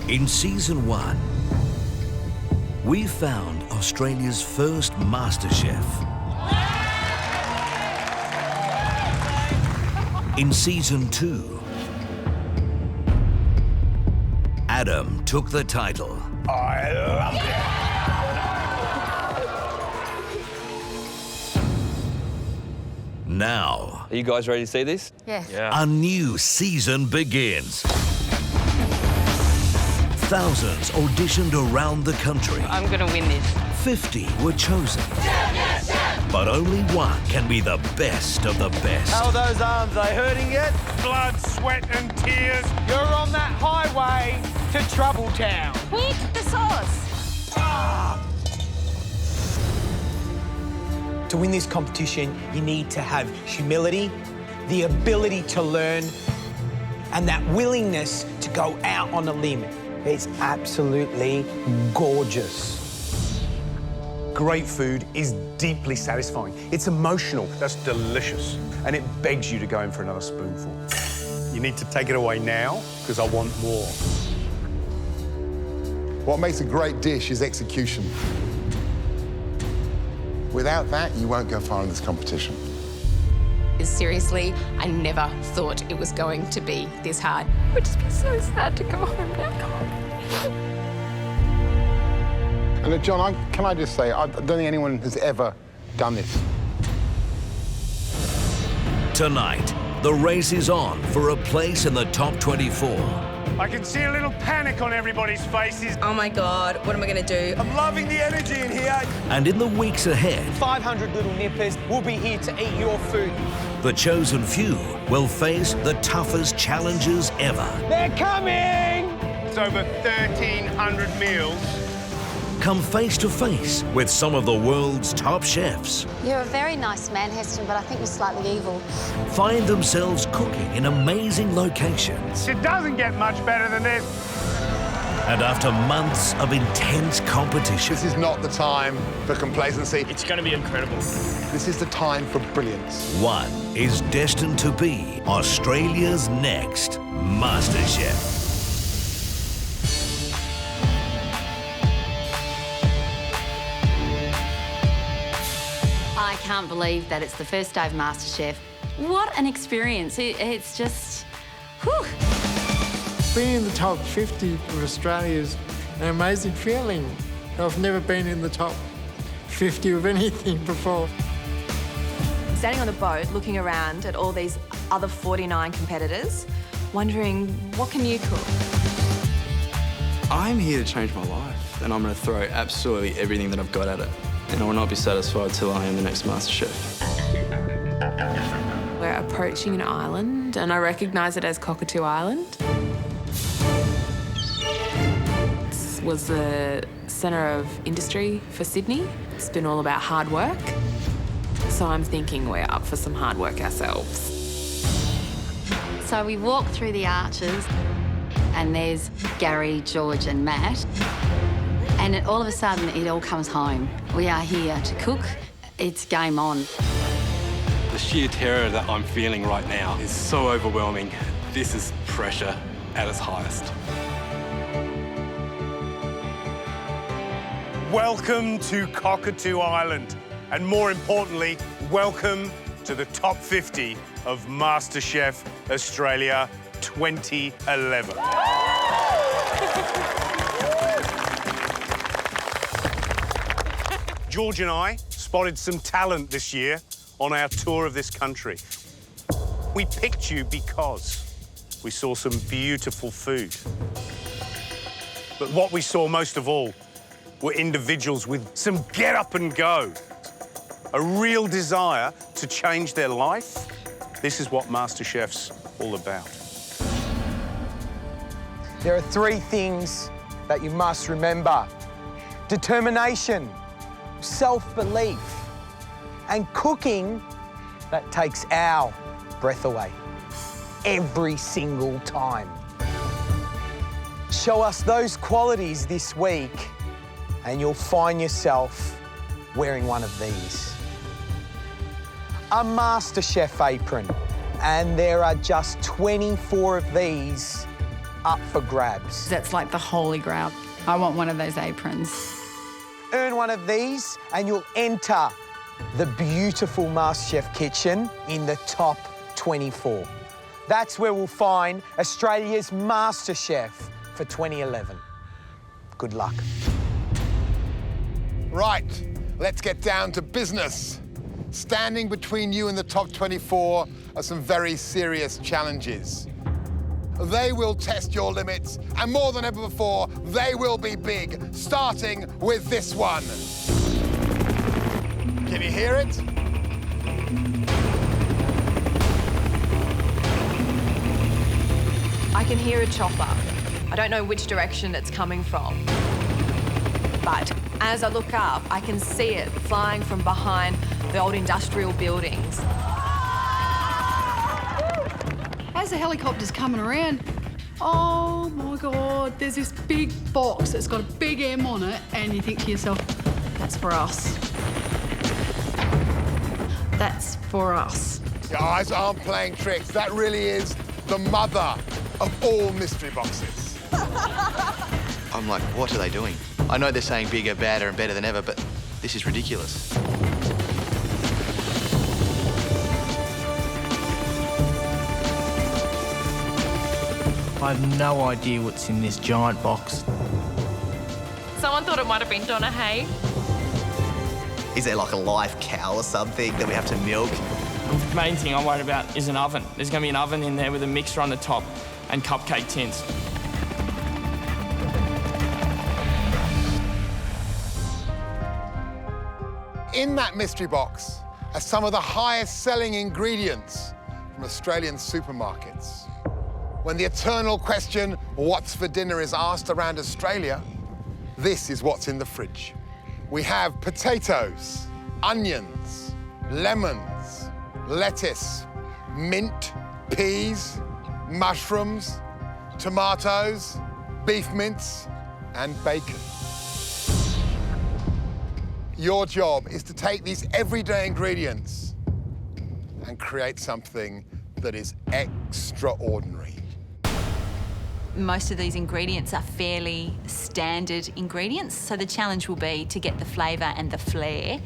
In Season 1, we found Australia's first MasterChef. In Season 2, Adam took the title. I love it! Now, Are you guys ready to see this? Yeah. a new season begins. Thousands auditioned around the country. I'm gonna win this. 50 were chosen. But only one can be the best of the best. How are those arms? Are they hurting yet? Blood, sweat and tears. You're on that highway to Trouble Town. Quick, the sauce. To win this competition, you need to have humility, the ability to learn, and that willingness to go out on a limb. It's absolutely gorgeous. Great food is deeply satisfying. It's emotional. That's delicious. And it begs you to go in for another spoonful. You need to take it away now, because I want more. What makes a great dish is execution. Without that, you won't go far in this competition. Seriously, I never thought it was going to be this hard. It would just be so sad to go home now. And look, John, can I just say, I don't think anyone has ever done this. Tonight, the race is on for a place in the top 24. I can see a little panic on everybody's faces. Oh my God, what am I gonna do? I'm loving the energy in here. And in the weeks ahead, 500 little nippers will be here to eat your food. the chosen few will face the toughest challenges ever. They're coming! It's over 1,300 meals. Come face to face with some of the world's top chefs. You're a very nice man, Heston, but I think you're slightly evil. Find themselves cooking in amazing locations. It doesn't get much better than this. And after months of intense competition, This is not the time for complacency. It's going to be incredible. This is the time for brilliance. one is destined to be Australia's next MasterChef. I can't believe that it's the first day of MasterChef. What an experience. It's just, whew. Being in the top 50 of Australia is an amazing feeling. I've never been in the top 50 of anything before. Standing on the boat, looking around at all these other 49 competitors, wondering, what can you cook? I'm here to change my life, and I'm going to throw absolutely everything that I've got at it. And I will not be satisfied till I am the next MasterChef. We're approaching an island, and I recognise it as Cockatoo Island. This was the centre of industry for Sydney. It's been all about hard work. So I'm thinking we're up for some hard work ourselves. So we walk through the arches and there's Gary, George and Matt. And all of a sudden, it all comes home. We are here to cook. It's game on. The sheer terror that I'm feeling right now is so overwhelming. This is pressure at its highest. Welcome to Cockatoo Island. And more importantly, welcome to the top 50 of MasterChef Australia 2011. George and I spotted some talent this year on our tour of this country. We picked you because we saw some beautiful food. But what we saw most of all were individuals with some get up and go, a real desire to change their life. This is what MasterChef's all about. There are three things that you must remember: determination, self-belief, and cooking that takes our breath away every single time. Show us those qualities this week and you'll find yourself wearing one of these. A MasterChef apron, and there are just 24 of these up for grabs. That's like the holy grail. I want one of those aprons. Earn one of these and you'll enter the beautiful MasterChef kitchen in the top 24. That's where we'll find Australia's MasterChef for 2011. Good luck. Right, let's get down to business. Standing between you and the top 24 are some very serious challenges. They will test your limits, and more than ever before, they will be big, starting with this one. Can you hear it? I can hear a chopper. I don't know which direction it's coming from. But as I look up, I can see it flying from behind the old industrial buildings. As the helicopter's coming around, oh my God, there's this big box that's got a big M on it, and you think to yourself, that's for us. That's for us. Your eyes aren't playing tricks. That really is the mother of all mystery boxes. I'm like, what are they doing? I know they're saying bigger, badder and better than ever, but this is ridiculous. I have no idea what's in this giant box. Someone thought it might have been Donna Hay. Is there like a live cow or something that we have to milk? The main thing I'm worried about is an oven. There's going to be an oven in there with a mixer on the top and cupcake tins. In that mystery box are some of the highest selling ingredients from Australian supermarkets. When the eternal question, what's for dinner, is asked around Australia, this is what's in the fridge. We have potatoes, onions, lemons, lettuce, mint, peas, mushrooms, tomatoes, beef mince, and bacon. Your job is to take these everyday ingredients and create something that is extraordinary. Most of these ingredients are fairly standard ingredients, so the challenge will be to get the flavour and the flair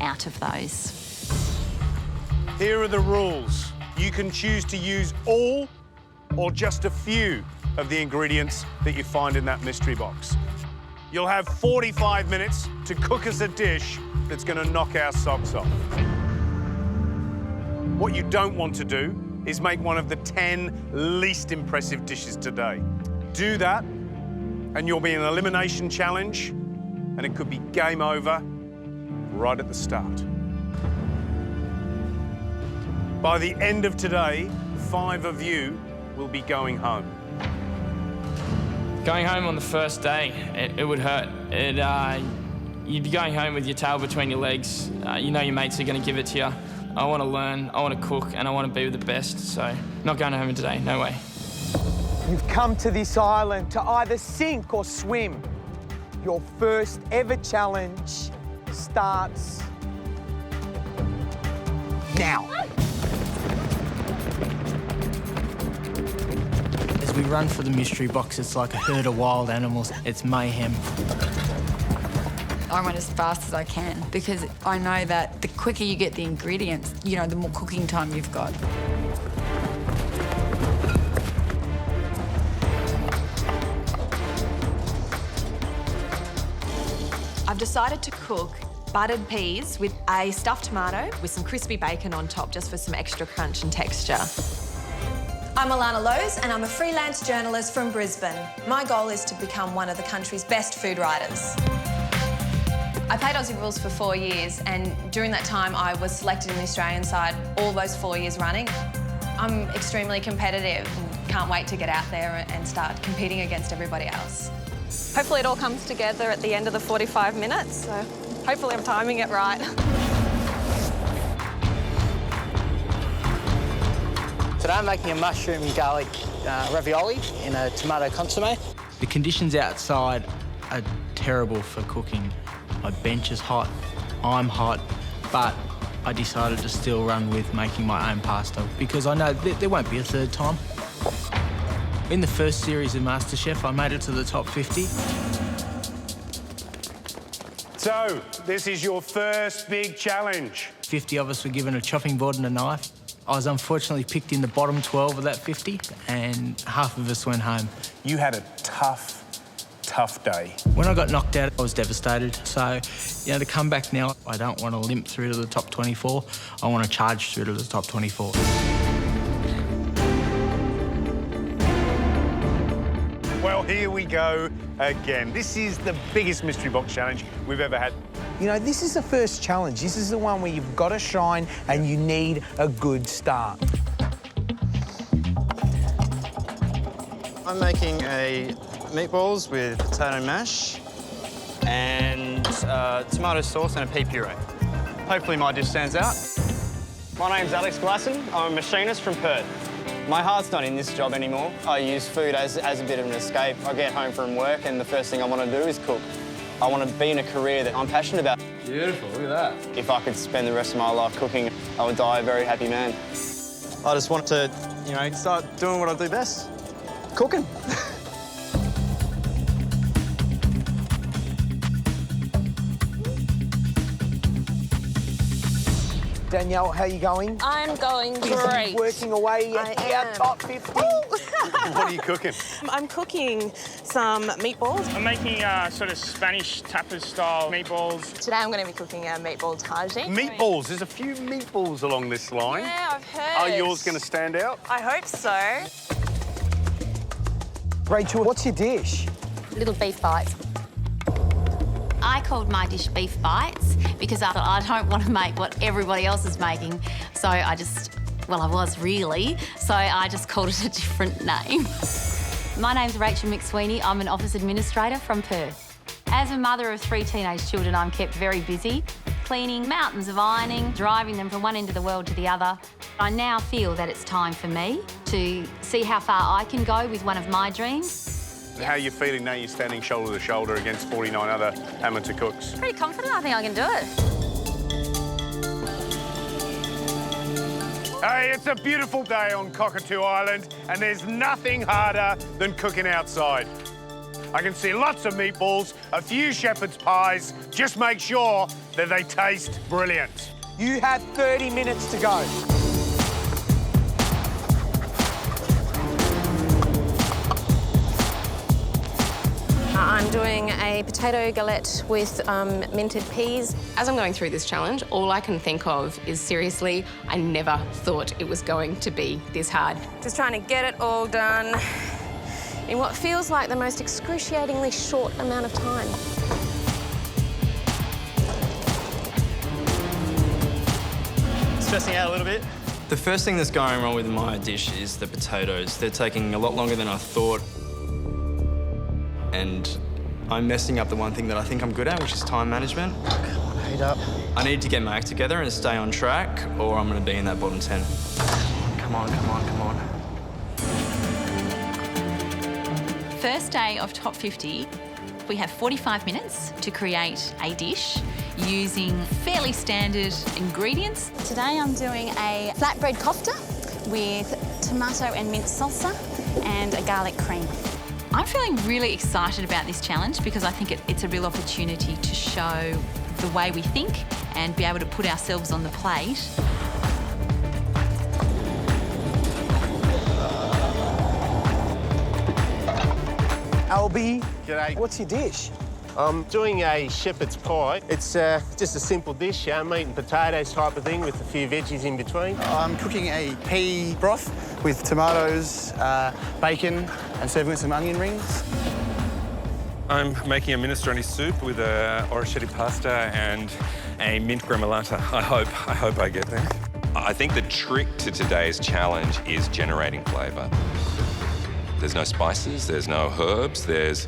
out of those. Here are the rules. You can choose to use all or just a few of the ingredients that you find in that mystery box. You'll have 45 minutes to cook us a dish that's going to knock our socks off. What you don't want to do is make one of the 10 least impressive dishes today. Do that, and you'll be in an elimination challenge, and it could be game over right at the start. By the end of today, 5 of you will be going home. Going home on the first day, it would hurt. You'd be going home with your tail between your legs. You know your mates are going to give it to you. I want to learn, I want to cook, and I want to be with the best, so not going home today, no way. You've come to this island to either sink or swim. Your first ever challenge starts now. As we run for the mystery box, it's like a herd of wild animals. It's mayhem. I run as fast as I can because I know that the quicker you get the ingredients, you know, the more cooking time you've got. I've decided to cook buttered peas with a stuffed tomato with some crispy bacon on top just for some extra crunch and texture. I'm Alana Lowe's and I'm a freelance journalist from Brisbane. My goal is to become one of the country's best food writers. I played Aussie Rules for 4 years, and during that time I was selected in the Australian side all those 4 years running. I'm extremely competitive and can't wait to get out there and start competing against everybody else. Hopefully it all comes together at the end of the 45 minutes, so hopefully I'm timing it right. Today I'm making a mushroom garlic ravioli in a tomato consomme. The conditions outside are terrible for cooking. My bench is hot, I'm hot, but I decided to still run with making my own pasta because I know there won't be a third time. In the first series of MasterChef, I made it to the top 50. So, this is your first big challenge. 50 of us were given a chopping board and a knife. I was unfortunately picked in the bottom 12 of that 50, and half of us went home. You had a tough day. When I got knocked out, I was devastated. So, you know, to come back now, I don't want to limp through to the top 24. I want to charge through to the top 24. Well, here we go again. This is the biggest mystery box challenge we've ever had. You know, this is the first challenge. This is the one where you've got to shine and you need a good start. I'm making a meatballs with potato mash and tomato sauce and a pea puree. Hopefully my dish stands out. My name's Alex Glasson. I'm a machinist from Perth. My heart's not in this job anymore. I use food as a bit of an escape. I get home from work and the first thing I want to do is cook. I want to be in a career that I'm passionate about. Beautiful, look at that. If I could spend the rest of my life cooking, I would die a very happy man. I just want to, you know, start doing what I do best, cooking. Danielle, how are you going? I'm going great. Working away at our top 50. What are you cooking? I'm cooking some meatballs. I'm making sort of Spanish tapas style meatballs. Today I'm going to be cooking a meatball tagine. Meatballs. There's a few meatballs along this line. Yeah, I've heard. Are yours going to stand out? I hope so. Rachel, what's your dish? Little beef bites. I called my dish beef bites because I thought I don't want to make what everybody else is making. So I was really. So I just called it a different name. My name's Rachel McSweeney. I'm an office administrator from Perth. As a mother of 3 teenage children, I'm kept very busy, cleaning, mountains of ironing, driving them from one end of the world to the other. I now feel that it's time for me to see how far I can go with one of my dreams. How are you feeling now you're standing shoulder to shoulder against 49 other amateur cooks? Pretty confident. I think I can do it. Hey, it's a beautiful day on Cockatoo Island, and there's nothing harder than cooking outside. I can see lots of meatballs, a few shepherd's pies. Just make sure that they taste brilliant. You have 30 minutes to go. I'm doing a potato galette with minted peas. As I'm going through this challenge, all I can think of is, seriously, I never thought it was going to be this hard. Just trying to get it all done in what feels like the most excruciatingly short amount of time. Stressing out a little bit. The first thing that's going wrong with my dish is the potatoes. They're taking a lot longer than I thought. And I'm messing up the one thing that I think I'm good at, which is time management. Come on, heat up. I need to get my act together and stay on track, or I'm going to be in that bottom 10. Come on, come on, come on. First day of Top 50, we have 45 minutes to create a dish using fairly standard ingredients. Today I'm doing a flatbread kofta with tomato and mint salsa and a garlic cream. I'm feeling really excited about this challenge because I think it's a real opportunity to show the way we think and be able to put ourselves on the plate. Albie, g'day. What's your dish? I'm doing a shepherd's pie. It's just a simple dish, meat and potatoes type of thing with a few veggies in between. I'm cooking a pea broth with tomatoes, bacon, and serving with some onion rings. I'm making a minestrone soup with a orecchiette pasta and a mint gremolata. I hope I get there. I think the trick to today's challenge is generating flavour. There's no spices, there's no herbs, there's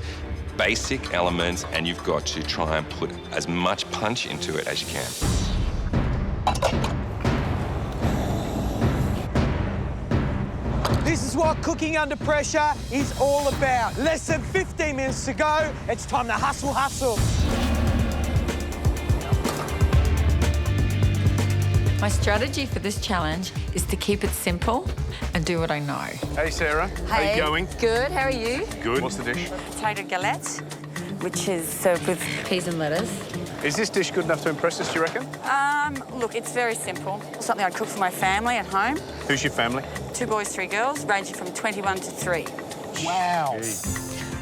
basic elements, and you've got to try and put as much punch into it as you can. This is what cooking under pressure is all about. Less than 15 minutes to go. It's time to hustle, hustle. My strategy for this challenge is to keep it simple and do what I know. Hey, Sarah. How Hey. you going? Good, how are you? Good. What's the dish? Potato galette, which is served with peas and lettuce. Is this dish good enough to impress us, do you reckon? Look, it's very simple. Something I cook for my family at home. Who's your family? 2 boys, 3 girls, ranging from 21 to 3. Wow.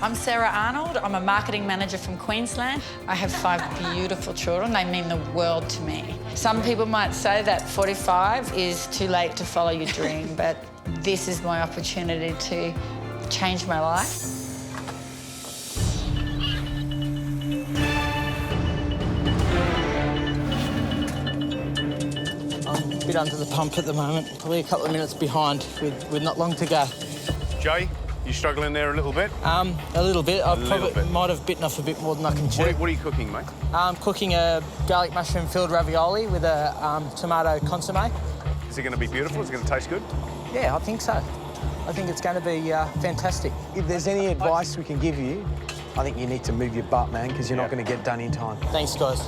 I'm Sarah Arnold. I'm a marketing manager from Queensland. I have 5 beautiful children. They mean the world to me. Some people might say that 45 is too late to follow your dream, but this is my opportunity to change my life. I'm a bit under the pump at the moment, probably a couple of minutes behind with not long to go. Jay, you struggling there a little bit? A little bit. I little bit. might have bitten off a bit more than I can chew. What are you cooking, mate? I'm cooking a garlic mushroom filled ravioli with a tomato consomme. Is it going to be beautiful? Is it going to taste good? Yeah, I think so. I think it's going to be fantastic. If there's any advice we can give you, I think you need to move your butt, man, because you're not going to get done in time. Thanks, guys.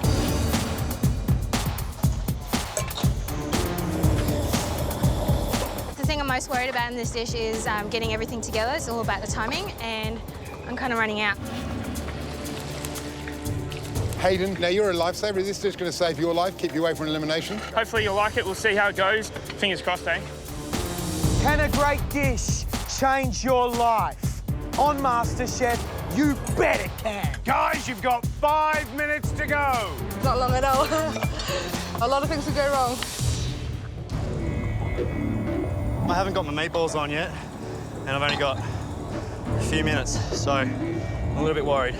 The thing I'm most worried about in this dish is getting everything together. It's all about the timing, and I'm kind of running out. Hayden, now you're a lifesaver. Is this dish going to save your life, keep you away from elimination? Hopefully you'll like it. We'll see how it goes. Fingers crossed, eh? Can a great dish change your life? On MasterChef, you bet it can. Guys, you've got 5 minutes to go. Not long at all. A lot of things could go wrong. I haven't got my meatballs on yet, and I've only got a few minutes, so I'm a little bit worried.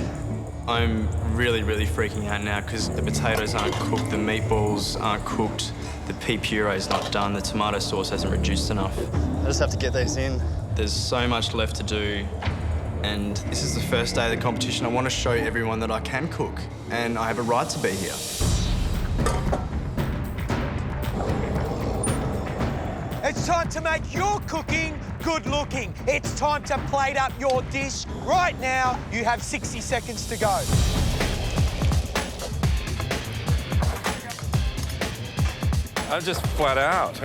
I'm really, really freaking out now because the potatoes aren't cooked, the meatballs aren't cooked, the pea puree's not done, the tomato sauce hasn't reduced enough. I just have to get these in. There's so much left to do, and this is the first day of the competition. I want to show everyone that I can cook, and I have a right to be here. It's time to make your cooking good looking. It's time to plate up your dish. Right now, you have 60 seconds to go. I'm just flat out.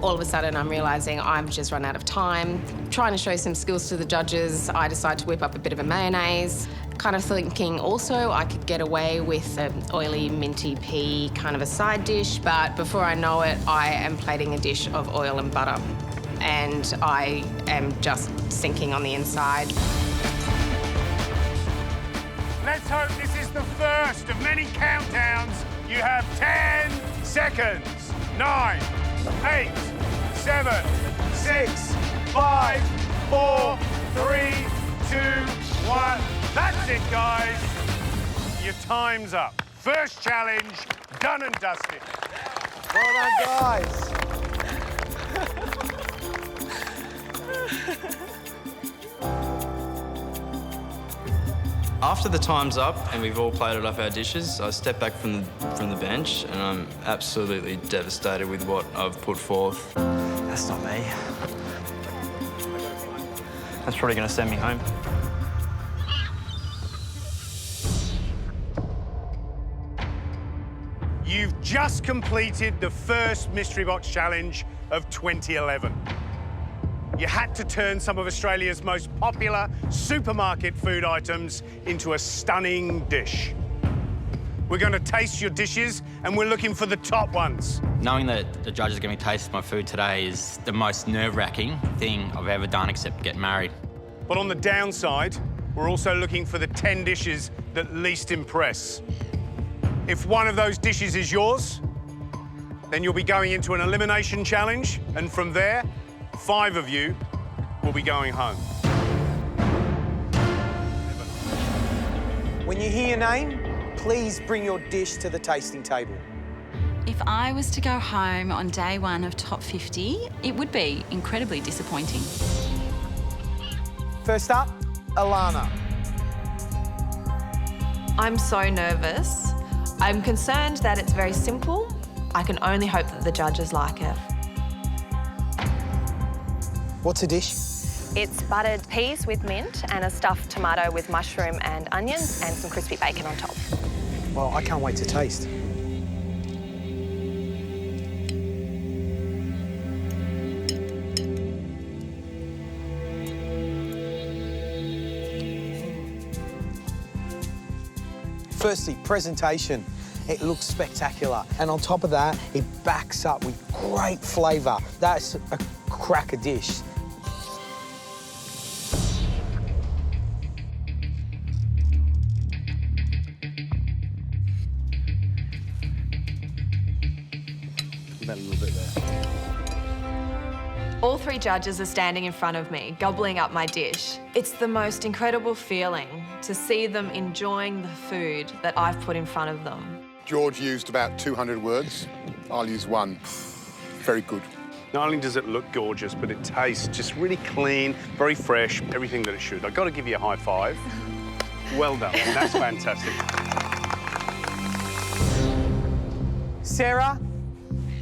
All of a sudden, I'm realising I've just run out of time. Trying to show some skills to the judges, I decide to whip up a bit of a mayonnaise. Kind of thinking also I could get away with an oily minty pea kind of a side dish, but before I know it, I am plating a dish of oil and butter. And I am just sinking on the inside. Let's hope this is the first of many countdowns. You have 10 seconds. 9, 8, 7, 6, 5, 4, 3, 2, 1. That's it, guys. Your time's up. First challenge, done and dusted. Well done, guys. After the time's up and we've all plated up our dishes, I step back from the bench and I'm absolutely devastated with what I've put forth. That's not me. That's probably going to send me home. You've just completed the first Mystery Box Challenge of 2011. You had to turn some of Australia's most popular supermarket food items into a stunning dish. We're going to taste your dishes, and we're looking for the top ones. Knowing that the judges are going to taste my food today is the most nerve-wracking thing I've ever done except get married. But on the downside, we're also looking for the 10 dishes that least impress. If one of those dishes is yours, then you'll be going into an elimination challenge, and from there, 5 of you will be going home. When you hear your name, please bring your dish to the tasting table. If I was to go home on day 1 of Top 50, it would be incredibly disappointing. First up, Alana. I'm so nervous. I'm concerned that it's very simple. I can only hope that the judges like it. What's a dish? It's buttered peas with mint and a stuffed tomato with mushroom and onions and some crispy bacon on top. Well, I can't wait to taste. Firstly, presentation. It looks spectacular. And on top of that, it backs up with great flavour. That's a cracker dish. Give that a little bit there. All three judges are standing in front of me, gobbling up my dish. It's the most incredible feeling to see them enjoying the food that I've put in front of them. George used about 200 words. I'll use one. Very good. Not only does it look gorgeous, but it tastes just really clean, very fresh, everything that it should. I've got to give you a high five. Well done. That's fantastic. Sarah,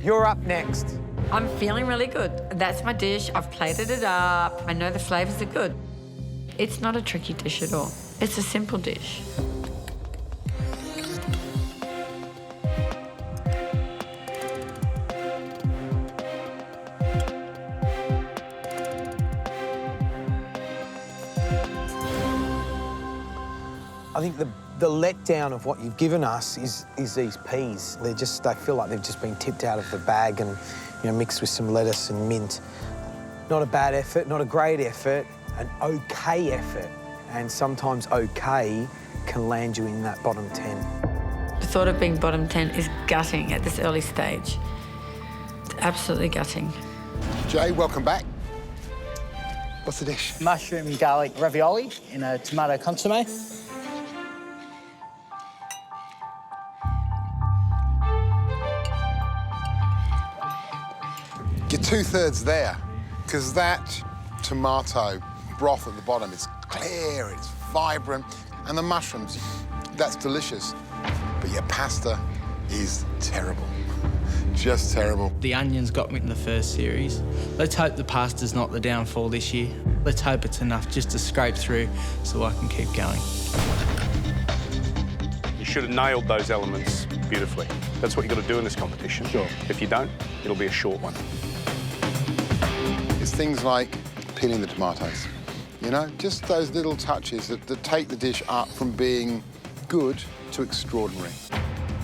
you're up next. I'm feeling really good. That's my dish. I've plated it up. I know the flavours are good. It's not a tricky dish at all. It's a simple dish. I think the letdown of what you've given us is these peas. They feel like they've just been tipped out of the bag and, you know, mixed with some lettuce and mint. Not a bad effort, not a great effort, an okay effort. And sometimes okay can land you in that bottom 10. The thought of being bottom 10 is gutting at this early stage. It's absolutely gutting. Jay, welcome back. What's the dish? Mushroom garlic ravioli in a tomato consomme. You're 2/3 there, because that tomato broth at the bottom is clear, it's vibrant, and the mushrooms, that's delicious. But your pasta is terrible. Just terrible. The onions got me in the first series. Let's hope the pasta's not the downfall this year. Let's hope it's enough just to scrape through so I can keep going. You should have nailed those elements beautifully. That's what you've got to do in this competition. Sure. If you don't, it'll be a short one. It's things like peeling the tomatoes. You know, just those little touches that take the dish up from being good to extraordinary.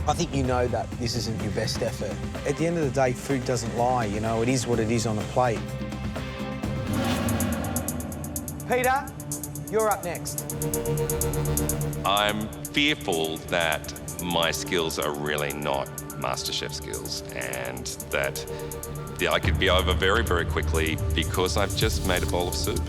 I think you know that this isn't your best effort. At the end of the day, food doesn't lie, you know, it is what it is on a plate. Peter, you're up next. I'm fearful that my skills are really not MasterChef skills and that I could be over very, very quickly because I've just made a bowl of soup.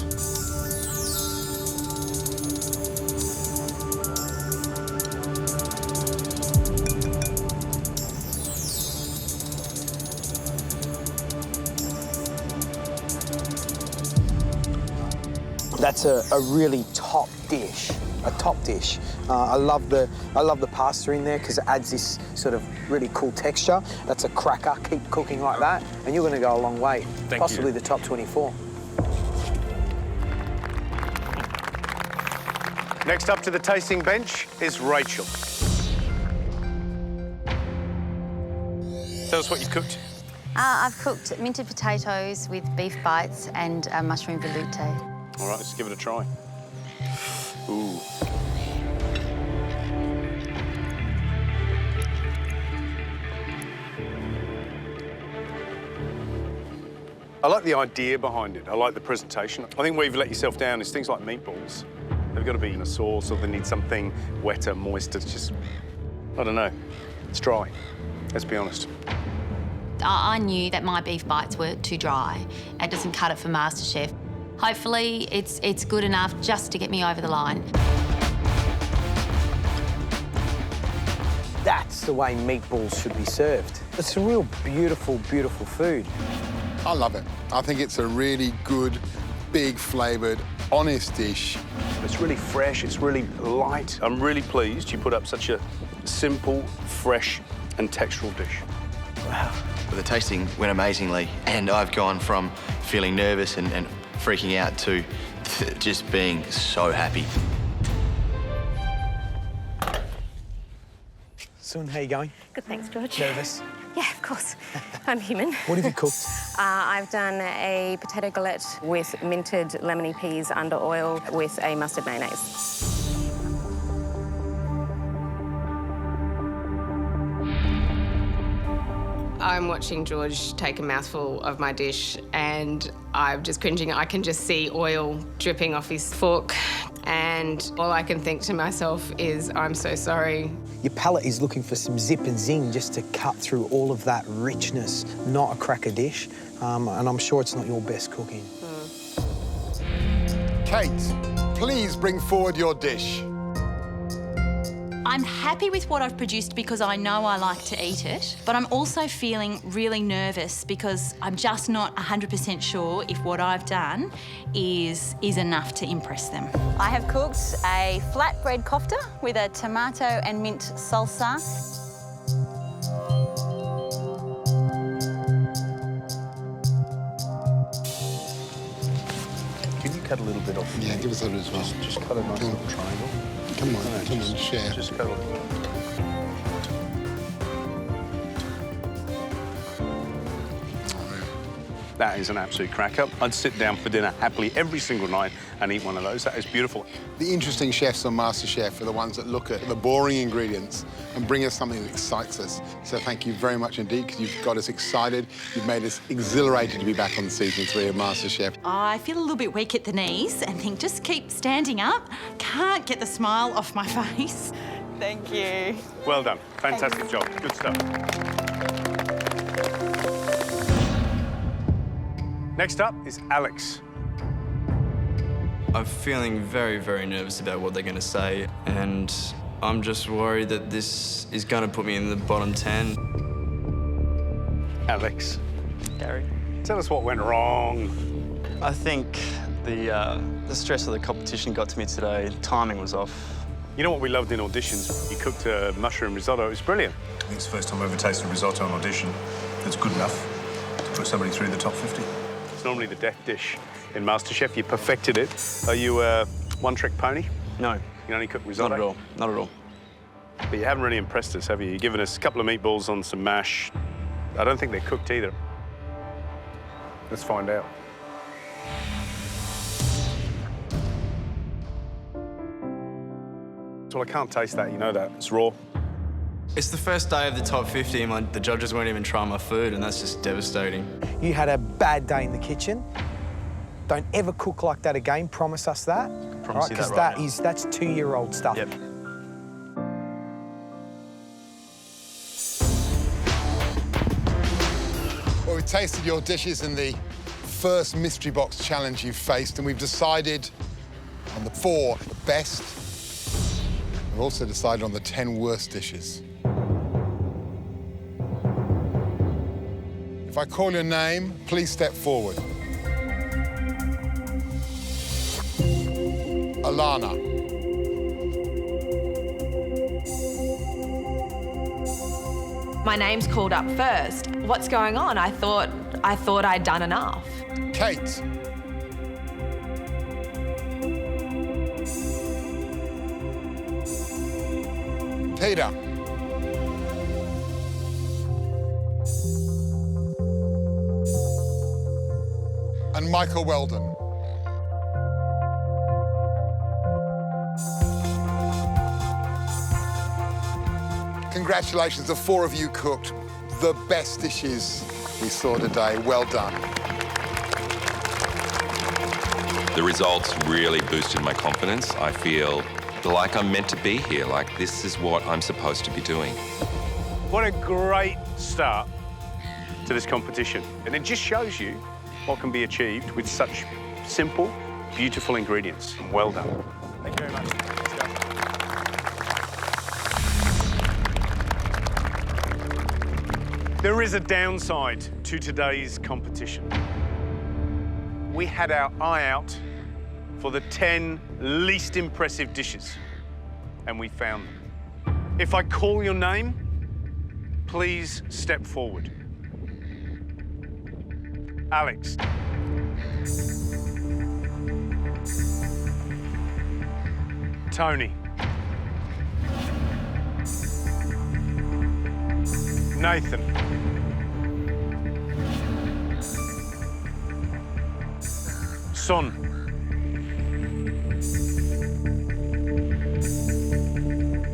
That's a really top dish, a top dish. I love the pasta in there because it adds this sort of really cool texture. That's a cracker. Keep cooking like that, and you're going to go a long way. Thank Possibly you. the top 24. Next up to the tasting bench is Rachel. Tell us what you've cooked. I've cooked minted potatoes with beef bites and mushroom velouté. All right, let's give it a try. Ooh. I like the idea behind it. I like the presentation. I think where you've let yourself down is things like meatballs. They've got to be in a sauce or they need something wetter, moister. It's just, I don't know. It's dry, let's be honest. I knew that my beef bites were too dry. It doesn't cut it for MasterChef. Hopefully, it's good enough just to get me over the line. That's the way meatballs should be served. It's a real beautiful, beautiful food. I love it. I think it's a really good, big flavoured, honest dish. It's really fresh, it's really light. I'm really pleased you put up such a simple, fresh and textural dish. Wow. The tasting went amazingly, and I've gone from feeling nervous and freaking out to just being so happy. Sun, how you going? Good, thanks, George. Nervous? Yeah, of course. I'm human. What have you cooked? I've done a potato galette with minted lemony peas under oil with a mustard mayonnaise. I'm watching George take a mouthful of my dish and I'm just cringing. I can just see oil dripping off his fork and all I can think to myself is, I'm so sorry. Your palate is looking for some zip and zing just to cut through all of that richness, not a cracker dish. And I'm sure it's not your best cooking. Kate, please bring forward your dish. I'm happy with what I've produced because I know I like to eat it, but I'm also feeling really nervous because I'm just not 100% sure if what I've done is enough to impress them. I have cooked a flatbread kofta with a tomato and mint salsa. Can you cut a little bit off? Yeah, give us a little as well. Just cut a nice little triangle. Come on, share. Just cut a little. That is an absolute cracker. I'd sit down for dinner happily every single night and eat one of those. That is beautiful. The interesting chefs on MasterChef are the ones that look at the boring ingredients and bring us something that excites us. So thank you very much indeed, because you've got us excited. You've made us exhilarated to be back on season 3 of MasterChef. I feel a little bit weak at the knees and think, just keep standing up. Can't get the smile off my face. Thank you. Well done. Fantastic job. Good stuff. Next up is Alex. I'm feeling very, very nervous about what they're going to say, and I'm just worried that this is going to put me in the bottom 10. Alex. Gary. Tell us what went wrong. I think the stress of the competition got to me today. The timing was off. You know what we loved in auditions? You cooked a mushroom risotto. It was brilliant. I think it's the first time I've ever tasted risotto on audition that's good enough to put somebody through the top 50. It's normally the death dish in MasterChef. You perfected it. Are you a one-trick pony? No. You can only cook risotto? Not at all. Not at all. But you haven't really impressed us, have you? You've given us a couple of meatballs on some mash. I don't think they're cooked either. Let's find out. Well, I can't taste that, you know that. It's raw. It's the first day of the top 50 and the judges won't even try my food, and that's just devastating. You had a bad day in the kitchen. Don't ever cook like that again. Promise us that. Promise you that right right now. That's 2-year-old stuff. Yep. Well, we've tasted your dishes in the first mystery box challenge you've faced, and we've decided on the 4 best. We've also decided on the 10 worst dishes. If I call your name, please step forward. Alana. My name's called up first. What's going on? I thought I'd done enough. Kate. Peter. And Michael Weldon. Congratulations, the 4 of you cooked the best dishes we saw today. Well done. The results really boosted my confidence. I feel like I'm meant to be here, like this is what I'm supposed to be doing. What a great start to this competition. And it just shows you what can be achieved with such simple, beautiful ingredients. Well done. Thank you very much. There is a downside to today's competition. We had our eye out for the 10 least impressive dishes, and we found them. If I call your name, please step forward. Alex. Tony. Nathan. Son.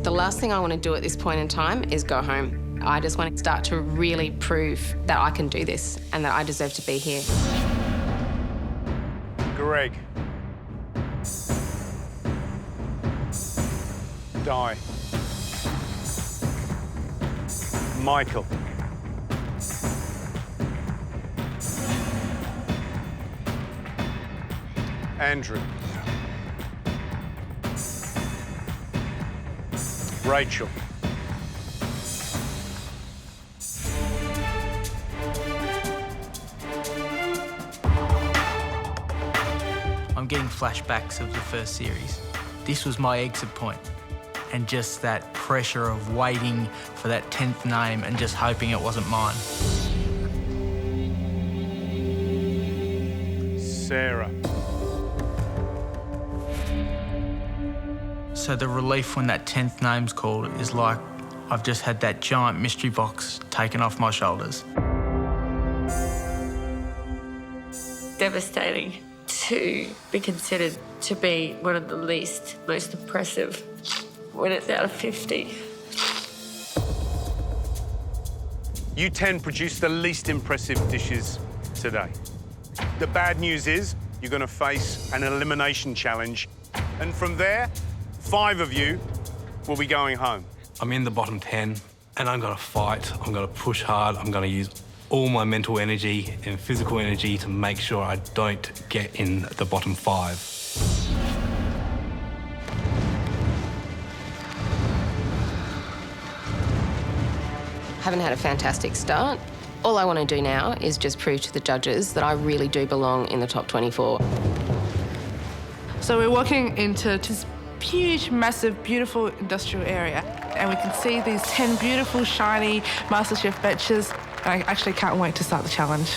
The last thing I want to do at this point in time is go home. I just want to start to really prove that I can do this and that I deserve to be here. Greg. Di. Michael. Andrew. Rachel. I'm getting flashbacks of the first series. This was my exit point, and just that pressure of waiting for that 10th name and just hoping it wasn't mine. Sarah. So the relief when that 10th name's called is like I've just had that giant mystery box taken off my shoulders. Devastating to be considered to be one of the most impressive when it's out of 50. You 10 produced the least impressive dishes today. The bad news is you're going to face an elimination challenge, and from there, 5 of you will be going home. I'm in the bottom 10, and I'm going to fight. I'm going to push hard. I'm going to use all my mental energy and physical energy to make sure I don't get in the bottom 5. Haven't had a fantastic start. All I want to do now is just prove to the judges that I really do belong in the top 24. So we're walking into this huge, massive, beautiful industrial area, and we can see these 10 beautiful, shiny MasterChef benches. I actually can't wait to start the challenge.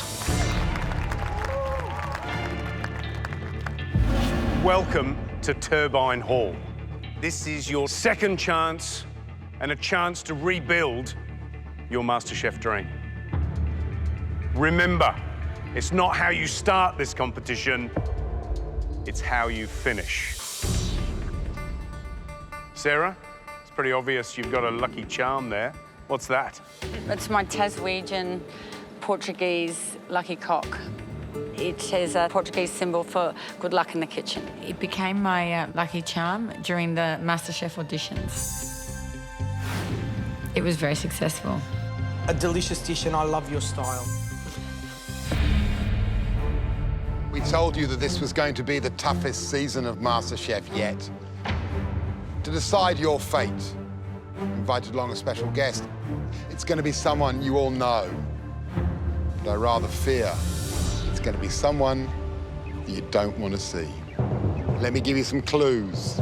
Welcome to Turbine Hall. This is your second chance and a chance to rebuild your MasterChef dream. Remember, it's not how you start this competition, it's how you finish. Sarah, it's pretty obvious you've got a lucky charm there. What's that? It's my Taswegian Portuguese lucky cock. It is a Portuguese symbol for good luck in the kitchen. It became my lucky charm during the MasterChef auditions. It was very successful. A delicious dish, and I love your style. We told you that this was going to be the toughest season of MasterChef yet. To decide your fate, invited along a special guest. It's going to be someone you all know, but I rather fear it's going to be someone that you don't want to see. Let me give you some clues.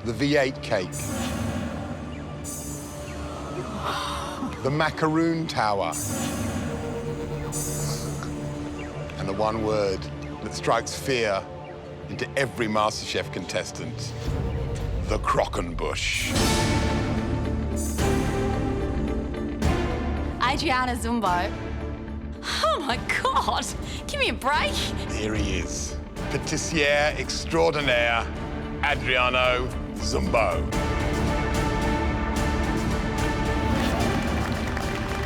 The V8 cake. The macaroon tower. And the one word that strikes fear into every MasterChef contestant. The Crockenbush. Adriana Zumbo. Oh my God, give me a break. Here he is, patissiere extraordinaire, Adriano Zumbo.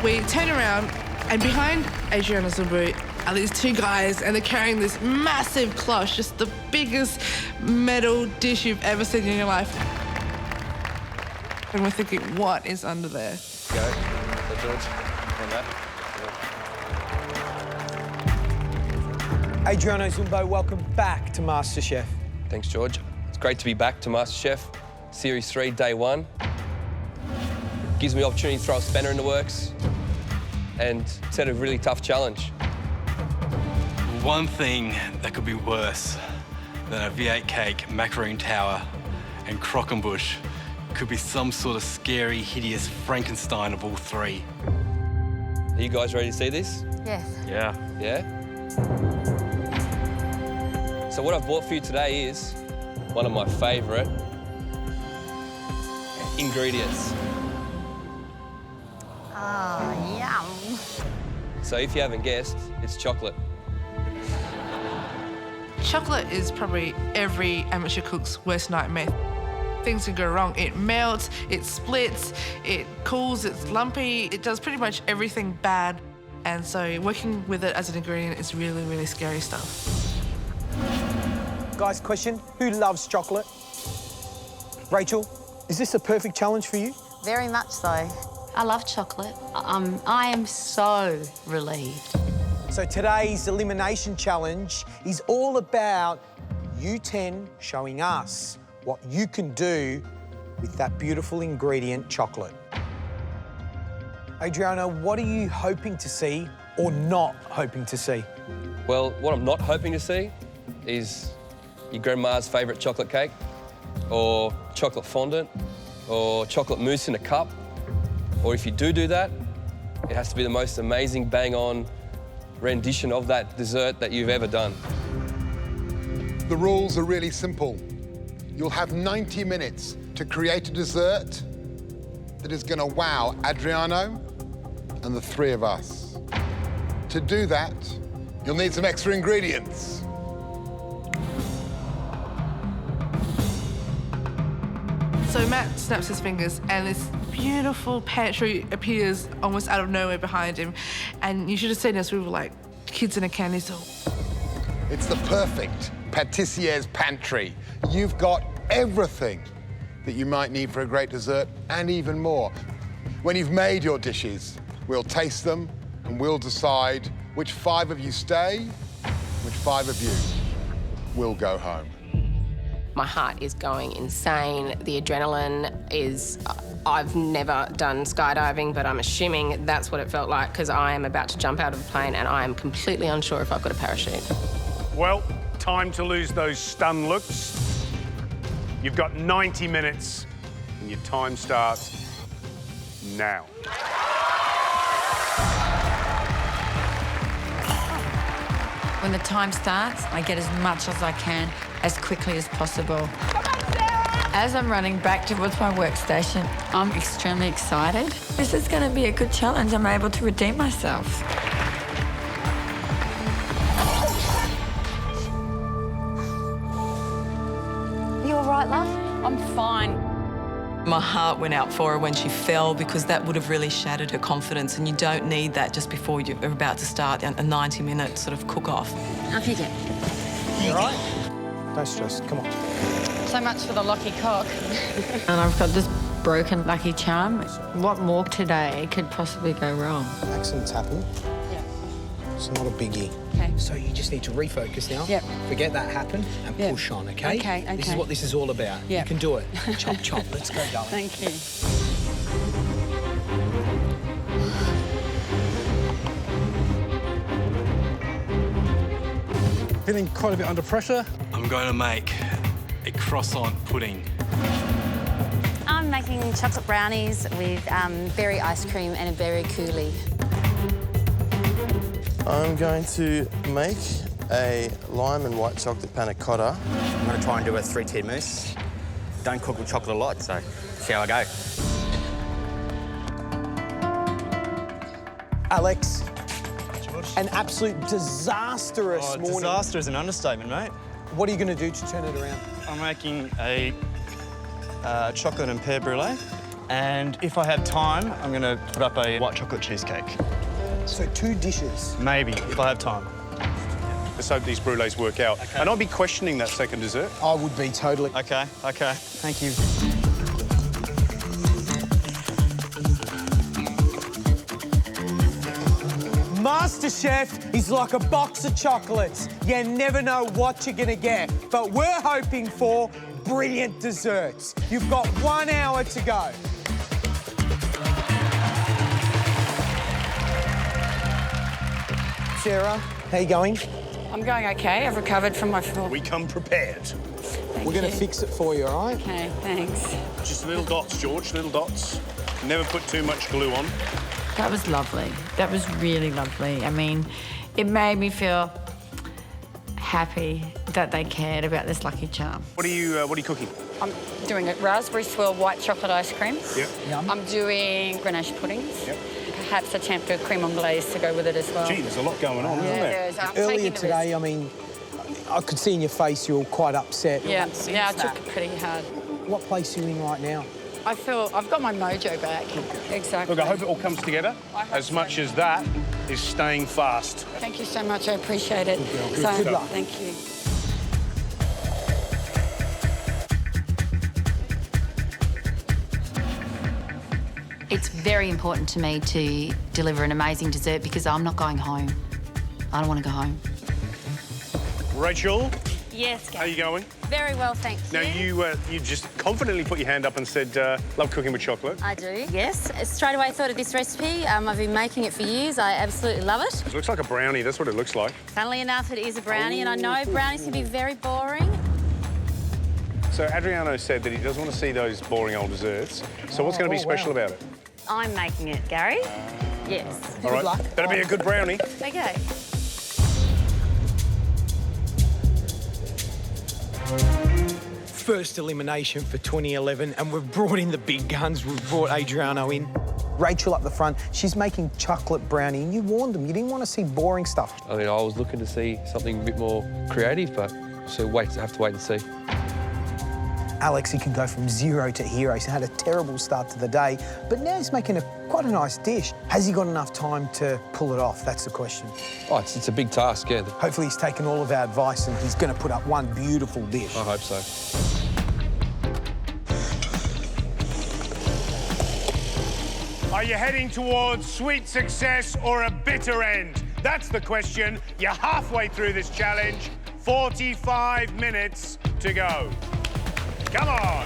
We turn around, and behind Adriana Zumbo are these 2 guys, and they're carrying this massive cloche, just the biggest metal dish you've ever seen in your life. And we're thinking, what is under there? Go, George, and that. Adriano Zumbo, welcome back to MasterChef. Thanks, George. It's great to be back to MasterChef, Series 3, Day 1. Gives me the opportunity to throw a spanner in the works and set a really tough challenge. One thing that could be worse than a V8 cake, macaroon tower, and Crockenbush could be some sort of scary, hideous Frankenstein of all 3. Are you guys ready to see this? Yes. Yeah? So what I've bought for you today is one of my favourite ingredients. Oh, yum. So if you haven't guessed, it's chocolate. Chocolate is probably every amateur cook's worst nightmare. Things can go wrong. It melts, it splits, it cools, it's lumpy. It does pretty much everything bad. And so working with it as an ingredient is really, really scary stuff. Guys, question, who loves chocolate? Rachel, is this a perfect challenge for you? Very much so. I love chocolate. I am so relieved. So today's elimination challenge is all about you 10 showing us what you can do with that beautiful ingredient, chocolate. Adriano, what are you hoping to see or not hoping to see? Well, what I'm not hoping to see is your grandma's favourite chocolate cake, or chocolate fondant, or chocolate mousse in a cup. Or if you do that, it has to be the most amazing bang-on rendition of that dessert that you've ever done. The rules are really simple. You'll have 90 minutes to create a dessert that is going to wow Adriano and the three of us. To do that, you'll need some extra ingredients. So Matt snaps his fingers and this beautiful pantry appears almost out of nowhere behind him. And you should have seen us, we were like kids in a candy store. It's the perfect pâtissier's pantry. You've got everything that you might need for a great dessert and even more. When you've made your dishes, we'll taste them and we'll decide which 5 of you stay, which 5 of you will go home. My heart is going insane. The adrenaline is... I've never done skydiving, but I'm assuming that's what it felt like because I am about to jump out of a plane and I am completely unsure if I've got a parachute. Well, time to lose those stun looks. You've got 90 minutes and your time starts now. When the time starts, I get as much as I can, as quickly as possible. As I'm running back towards my workstation, I'm extremely excited. This is going to be a good challenge. I'm able to redeem myself. You all right, love? I'm fine. My heart went out for her when she fell because that would have really shattered her confidence, and you don't need that just before you're about to start a 90-minute sort of cook-off. Off you go. You all right? Don't stress, come on. So much for the lucky cock. And I've got this broken lucky charm. What more today could possibly go wrong? Accidents happen. Yeah. It's not a biggie. Okay. So you just need to refocus now. Yep. Forget that happened and push on, okay? Okay. This is what this is all about. Yep. You can do it. Chop, chop. Let's go, darling. Thank you. Feeling quite a bit under pressure. I'm going to make a croissant pudding. I'm making chocolate brownies with berry ice cream and a berry coulis. I'm going to make a lime and white chocolate panna cotta. I'm going to try and do a 3-tier mousse. Don't cook with chocolate a lot, so see how I go. Alex, an absolute disastrous morning. Disaster is an understatement, mate. What are you going to do to turn it around? I'm making a chocolate and pear brulee, and if I have time, I'm going to put up a white chocolate cheesecake. So 2 dishes? Maybe, if I have time. Let's hope these brulees work out. Okay. And I'll be questioning that second dessert. I would be totally. Okay. Thank you. MasterChef is like a box of chocolates. You never know what you're going to get. But we're hoping for brilliant desserts. You've got 1 hour to go. Sarah, how you going? I'm going okay. I've recovered from my fall. We come prepared. We're going to fix it for you, all right? Okay, thanks. Just little dots, George, little dots. Never put too much glue on. That was lovely. That was really lovely. I mean, it made me feel happy that they cared about this Lucky Charm. What are you cooking? I'm doing a raspberry swirl white chocolate ice cream. Yep. I'm doing Grenache puddings. Yep. Perhaps a attempt at cream anglaise to go with it as well. Gee, there's a lot going on, isn't there? there is. I'm Earlier taking the today, I mean, I could see in your face you were quite upset. Yeah, I took it pretty hard. What place are you in right now? I feel I've got my mojo back. Exactly. Look, I hope it all comes together as much as that is staying fast. Thank you so much. I appreciate it. Good luck. Thank you. It's very important to me to deliver an amazing dessert because I'm not going home. I don't want to go home. Rachel, Yes, how are you going? Very well, thank you. Now, you just confidently put your hand up and said, love cooking with chocolate. I do, yes. Straight away thought of this recipe. I've been making it for years. I absolutely love it. It looks like a brownie. That's what it looks like. Funnily enough, it is a brownie, and I know brownies can be very boring. So Adriano said that he doesn't want to see those boring old desserts. So what's going to be special about it? I'm making it, Gary. Yes. All right. Better be a good brownie. Okay. First elimination for 2011, and we've brought in the big guns. We've brought Adriano in. Rachel up the front, she's making chocolate brownie, and you warned them. You didn't want to see boring stuff. I mean, I was looking to see something a bit more creative, but so have to wait and see. Alex, he can go from 0 to hero. He's had a terrible start to the day, but now he's making quite a nice dish. Has he got enough time to pull it off? That's the question. Oh, it's a big task, yeah. Hopefully he's taken all of our advice and he's going to put up one beautiful dish. I hope so. Are you heading towards sweet success or a bitter end? That's the question. You're halfway through this challenge. 45 minutes to go. Come on.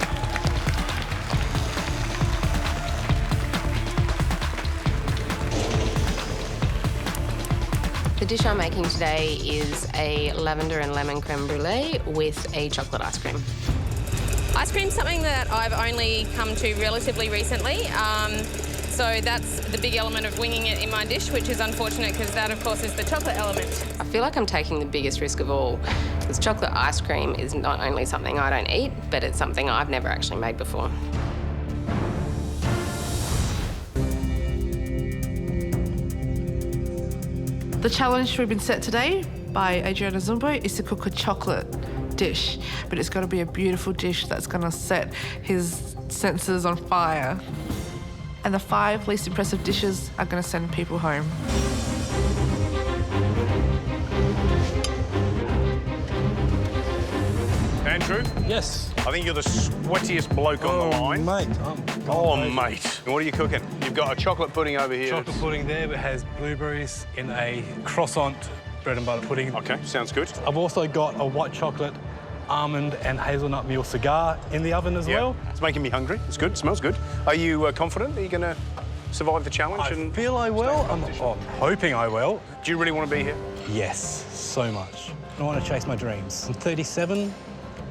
The dish I'm making today is a lavender and lemon creme brulee with a chocolate ice cream. Ice cream's something that I've only come to relatively recently. So that's the big element of winging it in my dish, which is unfortunate because that, of course, is the chocolate element. I feel like I'm taking the biggest risk of all because chocolate ice cream is not only something I don't eat, but it's something I've never actually made before. The challenge we've been set today by Adriano Zumbo is to cook a chocolate dish, but it's got to be a beautiful dish that's going to set his senses on fire. And the 5 least impressive dishes are going to send people home. Andrew? Yes? I think you're the sweatiest bloke on the line. Mate. Mate. What are you cooking? You've got a chocolate pudding over here. Chocolate pudding there, but has blueberries in a croissant bread and butter pudding. OK, sounds good. I've also got a white chocolate almond and hazelnut meal cigar in the oven as well. It's making me hungry. It's good. It smells good. Are you confident that you're going to survive the challenge? I feel I will. I'm hoping I will. Do you really want to be here? Yes, so much. I want to chase my dreams. I'm 37.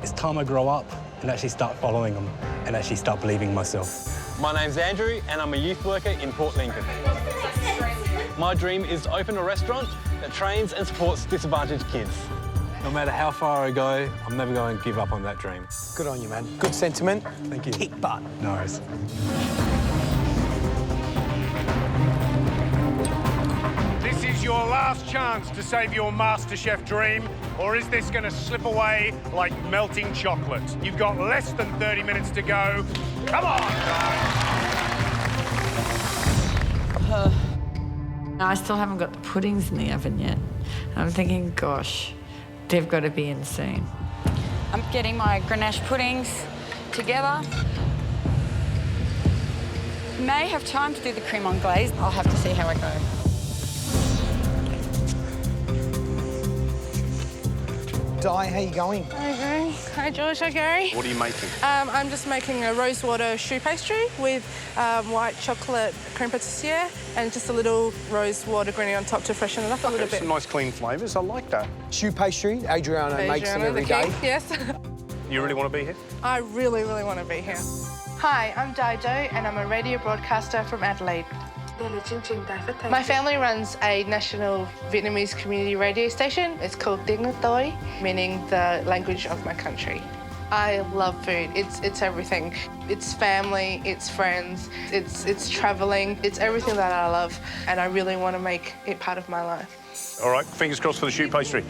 It's time I grow up and actually start following them and actually start believing in myself. My name's Andrew and I'm a youth worker in Port Lincoln. My dream is to open a restaurant that trains and supports disadvantaged kids. No matter how far I go, I'm never going to give up on that dream. Good on you, man. Good sentiment. Thank you. Kick butt. No worries. This is your last chance to save your MasterChef dream, or is this going to slip away like melting chocolate? You've got less than 30 minutes to go. Come on! I still haven't got the puddings in the oven yet. I'm thinking, gosh, they've got to be in soon. I'm getting my Grenache puddings together. May have time to do the creme anglaise. I'll have to see how I go. Di, how you going? Hi, Gary. Hi, George. Hi, Gary. What are you making? I'm just making a rosewater choux pastry with white chocolate creme pâtissière and just a little rosewater granny on top to freshen it up a little bit. Some nice clean flavours. I like that. Choux pastry, Adriano makes them every day. Yes. You really want to be here? I really, really want to be here. Hi, I'm Dido and I'm a radio broadcaster from Adelaide. My family runs a national Vietnamese community radio station. It's called Tiếng Nước Tôi, meaning the language of my country. I love food. It's everything. It's family, it's friends, it's traveling, it's everything that I love, and I really want to make it part of my life. All right, fingers crossed for the shoot pastry.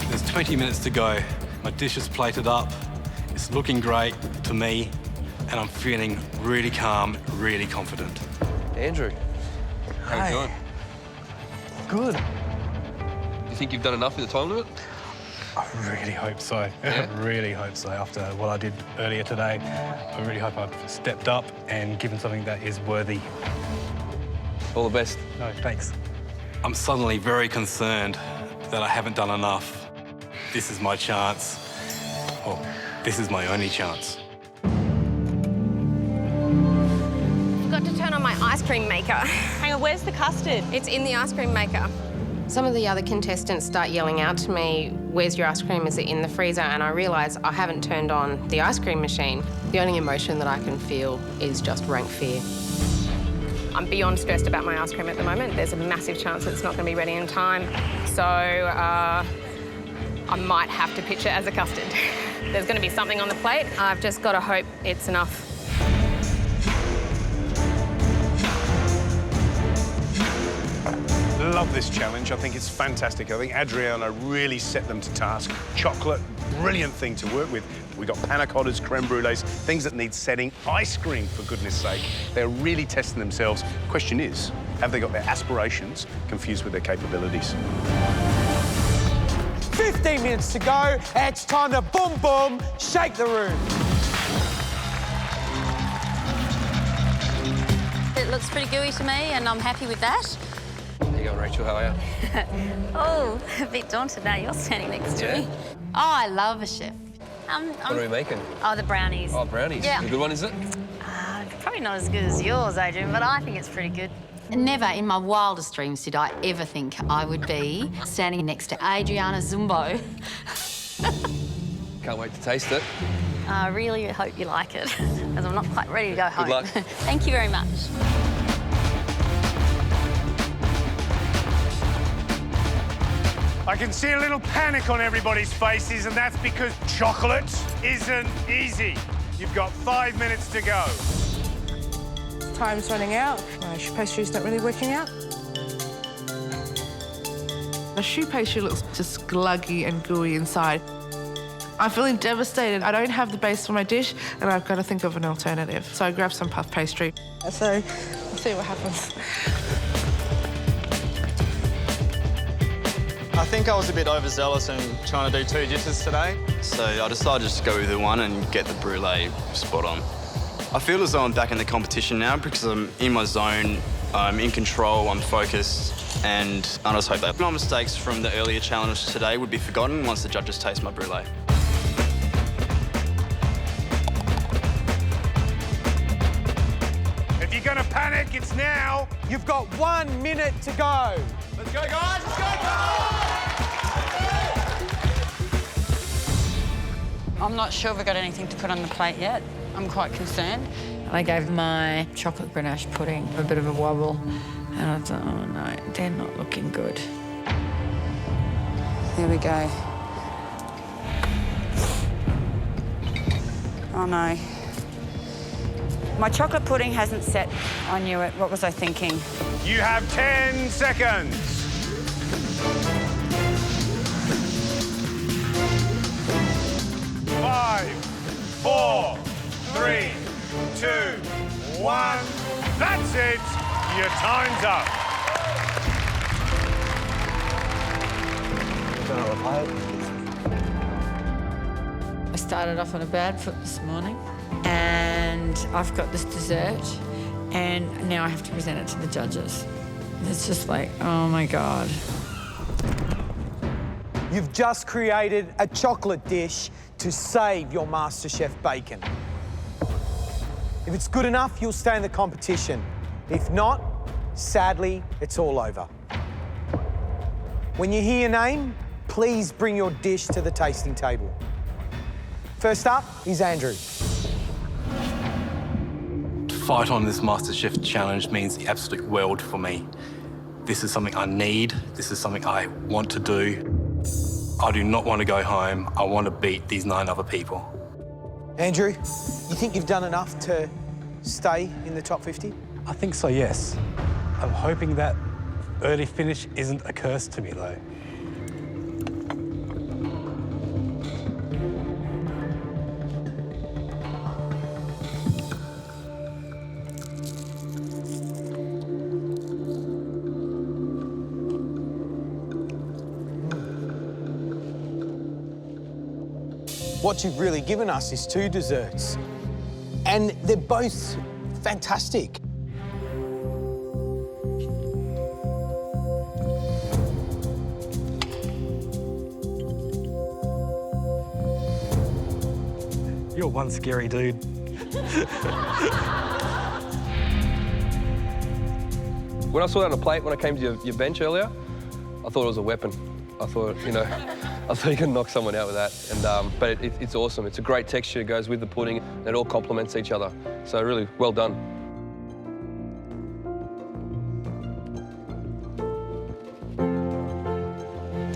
There's 20 minutes to go. My dish is plated up. It's looking great to me, and I'm feeling really calm, really confident. Andrew, how you doing? Good. Do you think you've done enough with the time limit? I really hope so. Yeah? I really hope so. After what I did earlier today, I really hope I've stepped up and given something that is worthy. All the best. No, thanks. I'm suddenly very concerned that I haven't done enough. This is my chance. Well, this is my only chance. Got to turn on my ice cream maker. Hang on, where's the custard? It's in the ice cream maker. Some of the other contestants start yelling out to me, where's your ice cream? Is it in the freezer? And I realise I haven't turned on the ice cream machine. The only emotion that I can feel is just rank fear. I'm beyond stressed about my ice cream at the moment. There's a massive chance that it's not going to be ready in time. So I might have to pitch it as a custard. There's going to be something on the plate. I've just got to hope it's enough. Love this challenge. I think it's fantastic. I think Adriana really set them to task. Chocolate, brilliant thing to work with. We got panna cottas, creme brulees, things that need setting. Ice cream, for goodness sake. They're really testing themselves. Question is, have they got their aspirations confused with their capabilities? 15 minutes to go. It's time to boom, boom, shake the room. It looks pretty gooey to me, and I'm happy with that. How you going, Rachel? How are you? Oh, a bit daunted now. You're standing next to me. Oh, I love a chef. What are we making? Oh, the brownies. Oh, brownies. Yeah. A good one, is it? Probably not as good as yours, Adrian, but I think it's pretty good. Never in my wildest dreams did I ever think I would be standing next to Adriana Zumbo. Can't wait to taste it. I really hope you like it, because I'm not quite ready to go home. luck. Thank you very much. I can see a little panic on everybody's faces, and that's because chocolate isn't easy. You've got 5 minutes to go. Time's running out. My choux pastry's not really working out. The choux pastry looks just gluggy and gooey inside. I'm feeling devastated. I don't have the base for my dish, and I've got to think of an alternative. So I grabbed some puff pastry. So we'll see what happens. I think I was a bit overzealous in trying to do 2 dishes today, so I decided just to go with the one and get the brulee spot on. I feel as though I'm back in the competition now because I'm in my zone, I'm in control, I'm focused, and I just hope that my mistakes from the earlier challenge today would be forgotten once the judges taste my brulee. If you're gonna panic, it's now. You've got 1 minute to go. Let's go, guys, let's go, guys! I'm not sure we've got anything to put on the plate yet. I'm quite concerned. I gave my chocolate ganache pudding a bit of a wobble, and I thought, oh no, they're not looking good. Here we go. Oh no. My chocolate pudding hasn't set. I knew it. What was I thinking? You have 10 seconds. 5, 4, 3, 2, 1. That's it. Your time's up. I started off on a bad foot this morning, and I've got this dessert, and now I have to present it to the judges. It's just like, oh my God. You've just created a chocolate dish to save your MasterChef bacon. If it's good enough, you'll stay in the competition. If not, sadly, it's all over. When you hear your name, please bring your dish to the tasting table. First up is Andrew. To fight on this MasterChef challenge means the absolute world for me. This is something I need. This is something I want to do. I do not want to go home. I want to beat these 9 other people. Andrew, you think you've done enough to stay in the top 50? I think so, yes. I'm hoping that early finish isn't a curse to me, though. What you've really given us is 2 desserts, and they're both fantastic. You're one scary dude. When I saw that on a plate, when I came to your bench earlier, I thought it was a weapon. I thought, you know, I thought you could knock someone out with that. And but it's awesome. It's a great texture. It goes with the pudding. And it all complements each other. So really, well done.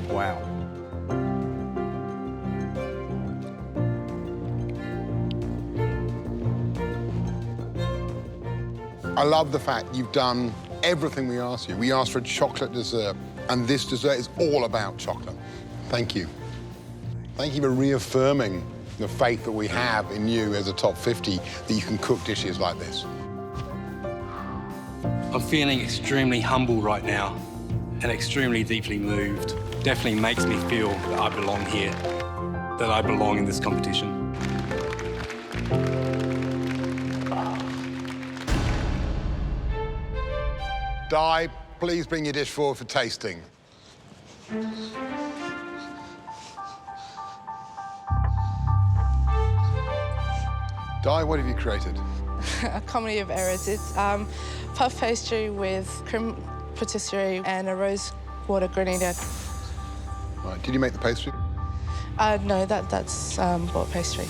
Wow. I love the fact you've done everything we asked you. We asked for a chocolate dessert, and this dessert is all about chocolate. Thank you. Thank you for reaffirming the faith that we have in you as a top 50, that you can cook dishes like this. I'm feeling extremely humble right now and extremely deeply moved. Definitely makes me feel that I belong here, that I belong in this competition. Di, please bring your dish forward for tasting. Di, what have you created? A comedy of errors. It's puff pastry with cream patisserie and a rose water grenadine. Right, did you make the pastry? No, that's bought pastry.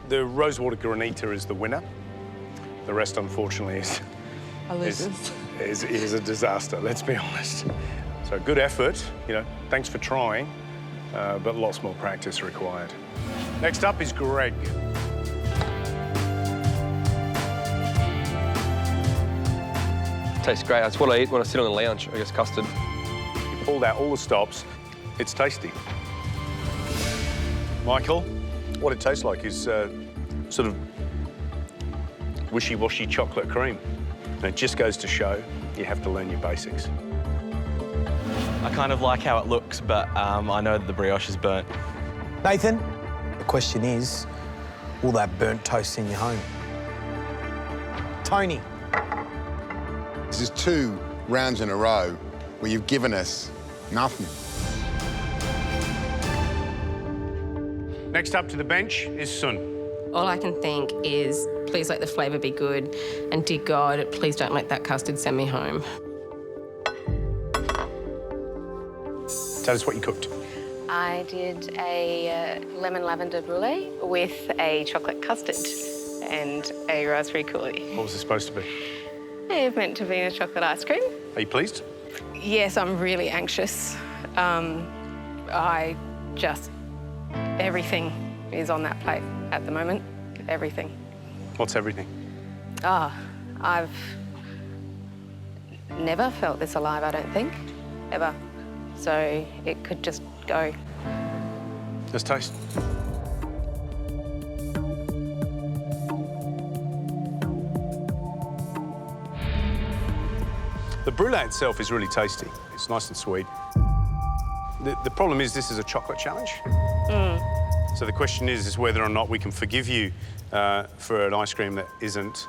The rosewater granita is the winner. The rest, unfortunately, is a disaster, let's be honest. So good effort, you know, thanks for trying, but lots more practice required. Next up is Greg. Tastes great. That's what I eat when I sit on the lounge, I guess, custard. You pulled out all the stops. It's tasty. Michael, what it tastes like is sort of wishy-washy chocolate cream. And it just goes to show you have to learn your basics. I kind of like how it looks, but I know that the brioche is burnt. Nathan, the question is, will that burnt toast in your home? Tony. This is 2 rounds in a row where you've given us nothing. Next up to the bench is Sun. All I can think is, please let the flavour be good, and dear God, please don't let that custard send me home. Tell us what you cooked. I did a lemon lavender brulee with a chocolate custard and a raspberry coulis. What was it supposed to be? It's meant to be a chocolate ice cream. Are you pleased? Yes, I'm really anxious. Everything is on that plate at the moment. Everything. What's everything? I've never felt this alive, I don't think, ever. So it could just go. Let's taste. The brulee itself is really tasty. It's nice and sweet. The problem is this is a chocolate challenge. So the question is whether or not we can forgive you for an ice cream that isn't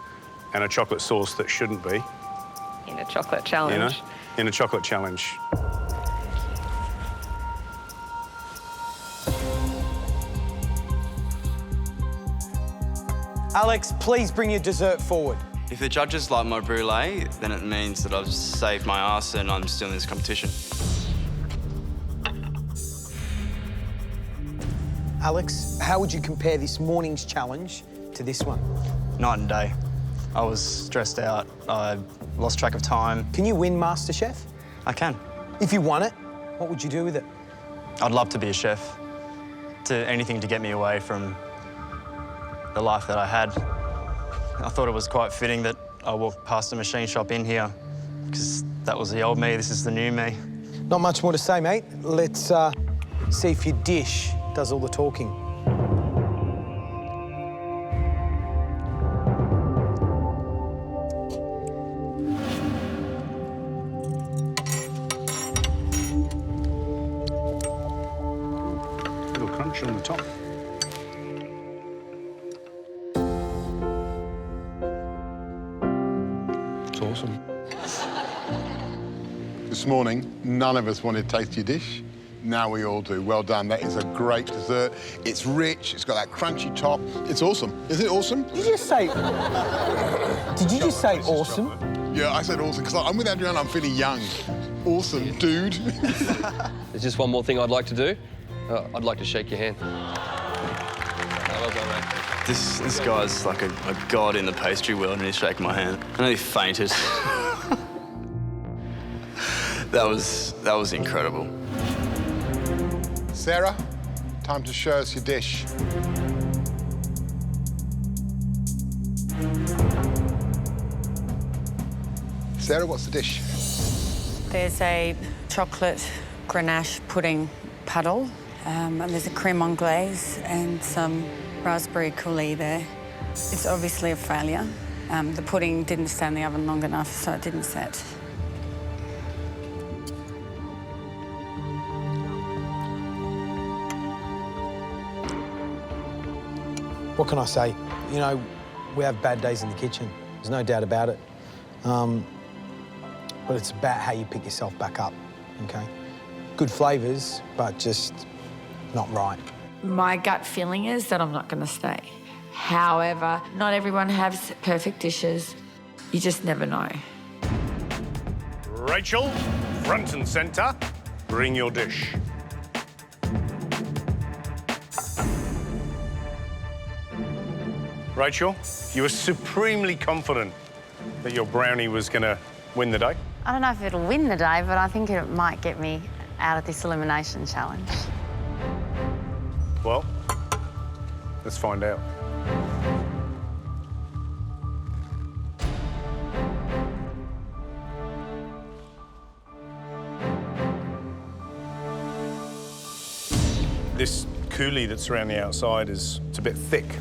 and a chocolate sauce that shouldn't be. In a chocolate challenge. You know? In a chocolate challenge. Alex, please bring your dessert forward. If the judges like my brulee, then it means that I've saved my ass and I'm still in this competition. Alex, how would you compare this morning's challenge to this one? Night and day. I was stressed out. I lost track of time. Can you win MasterChef? I can. If you won it, what would you do with it? I'd love to be a chef. Anything to get me away from the life that I had. I thought it was quite fitting that I walked past a machine shop in here because that was the old me, this is the new me. Not much more to say, mate. Let's see if your dish does all the talking. Little crunch on the top. It's awesome. This morning, none of us wanted to taste your dish. Now we all do. Well done. That is a great dessert. It's rich. It's got that crunchy top. It's awesome. Is it awesome? Did you just say... Did you just say awesome? Yeah, I said awesome, because I'm with Adriana, I'm feeling young. Awesome, dude. There's just one more thing I'd like to do. I'd like to shake your hand. Well done, mate. This guy's like a god in the pastry world and he's shaking my hand. I nearly fainted. That was incredible. Sarah, time to show us your dish. Sarah, what's the dish? There's a chocolate grenache pudding puddle, and there's a creme anglaise and some raspberry coulis there. It's obviously a failure. The pudding didn't stay in the oven long enough, so it didn't set. What can I say? You know, we have bad days in the kitchen. There's no doubt about it. But it's about how you pick yourself back up, okay? Good flavours, but just not right. My gut feeling is that I'm not going to stay. However, not everyone has perfect dishes. You just never know. Rachel, front and centre, bring your dish. Rachel, you were supremely confident that your brownie was going to win the day. I don't know if it'll win the day, but I think it might get me out of this elimination challenge. Well, let's find out. This coulis that's around the outside it's a bit thick.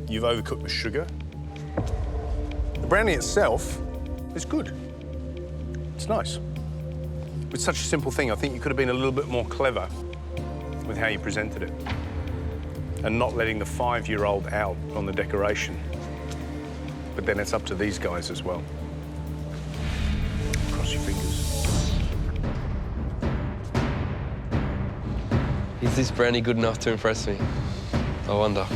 You've overcooked the sugar. The brownie itself is good. It's nice. It's such a simple thing. I think you could have been a little bit more clever with how you presented it and not letting the 5-year-old out on the decoration. But then it's up to these guys as well. Cross your fingers. Is this brownie good enough to impress me? I wonder.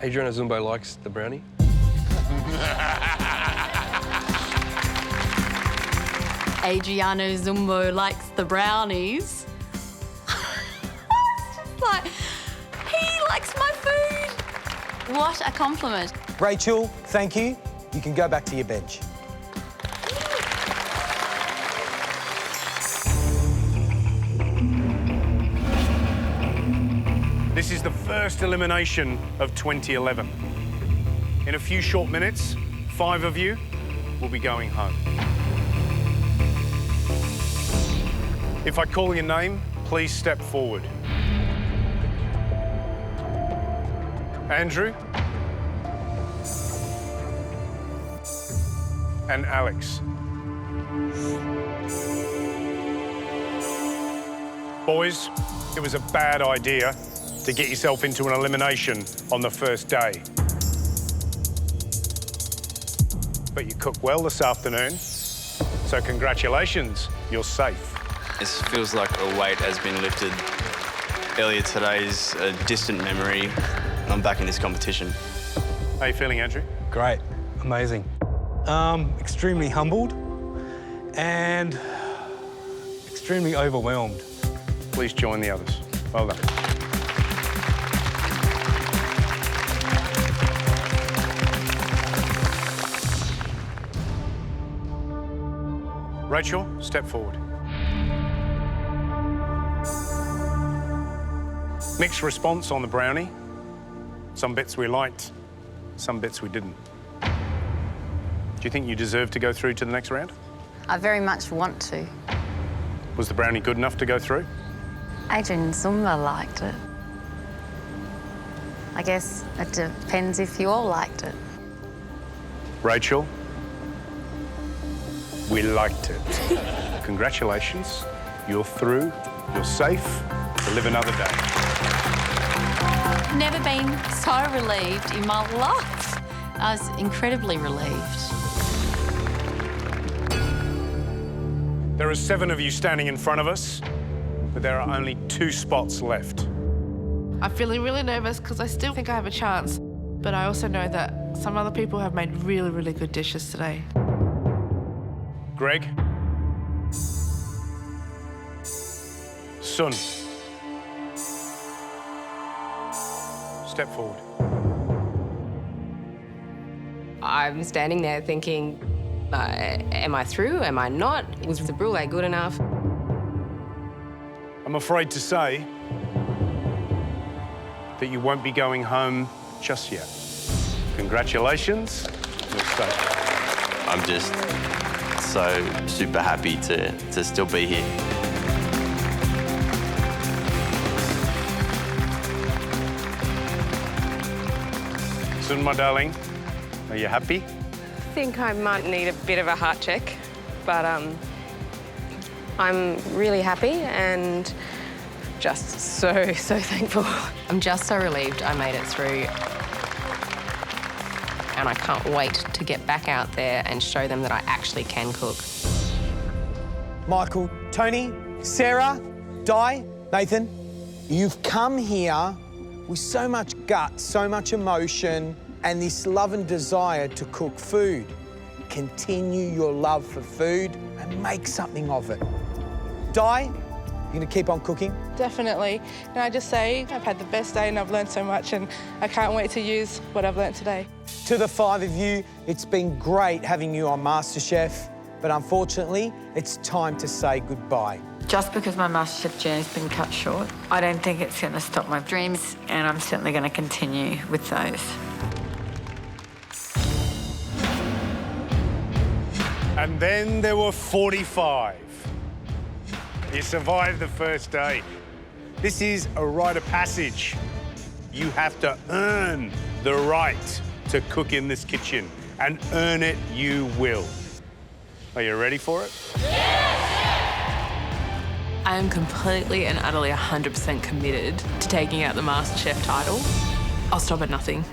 Adriana Zumbo likes the brownie. Adriano Zumbo likes the brownies. It's just like, he likes my food. What a compliment. Rachel, thank you. You can go back to your bench. This is the first elimination of 2011. In a few short minutes, 5 of you will be going home. If I call your name, please step forward. Andrew and Alex. Boys, it was a bad idea to get yourself into an elimination on the first day. But you cooked well this afternoon, so So congratulations, you're safe. This feels like a weight has been lifted. Earlier today's a distant memory. I'm back in this competition. How are you feeling, Andrew? Great, amazing. Extremely humbled and extremely overwhelmed. Please join the others. Well done. Rachel, step forward. Mixed response on the brownie. Some bits we liked, some bits we didn't. Do you think you deserve to go through to the next round? I very much want to. Was the brownie good enough to go through? Adrian Zumba liked it. I guess it depends if you all liked it. Rachel, we liked it. Congratulations, you're through, you're safe to live another day. Never been so relieved in my life. I was incredibly relieved. There are 7 of you standing in front of us, but there are only 2 spots left. I'm feeling really nervous because I still think I have a chance, but I also know that some other people have made really, really good dishes today. Greg. Sun. Step forward. I'm standing there thinking, am I through? Am I not? Was the brulee good enough? I'm afraid to say that you won't be going home just yet. Congratulations, you're safe. I'm just so super happy to still be here. Sun, my darling, are you happy? I think I might need a bit of a heart check, but I'm really happy and just so thankful. I'm just so relieved I made it through. And I can't wait to get back out there and show them that I actually can cook. Michael, Tony, Sarah, Di, Nathan, you've come here with so much gut, so much emotion, and this love and desire to cook food. Continue your love for food and make something of it. Di, you gonna keep on cooking? Definitely. Can I just say, I've had the best day and I've learned so much and I can't wait to use what I've learned today. To the 5 of you, it's been great having you on MasterChef, but unfortunately, it's time to say goodbye. Just because my MasterChef journey's been cut short, I don't think it's going to stop my dreams, and I'm certainly going to continue with those. And then there were 45. You survived the first day. This is a rite of passage. You have to earn the right to cook in this kitchen, and earn it you will. Are you ready for it? I am completely and utterly 100% committed to taking out the MasterChef title. I'll stop at nothing.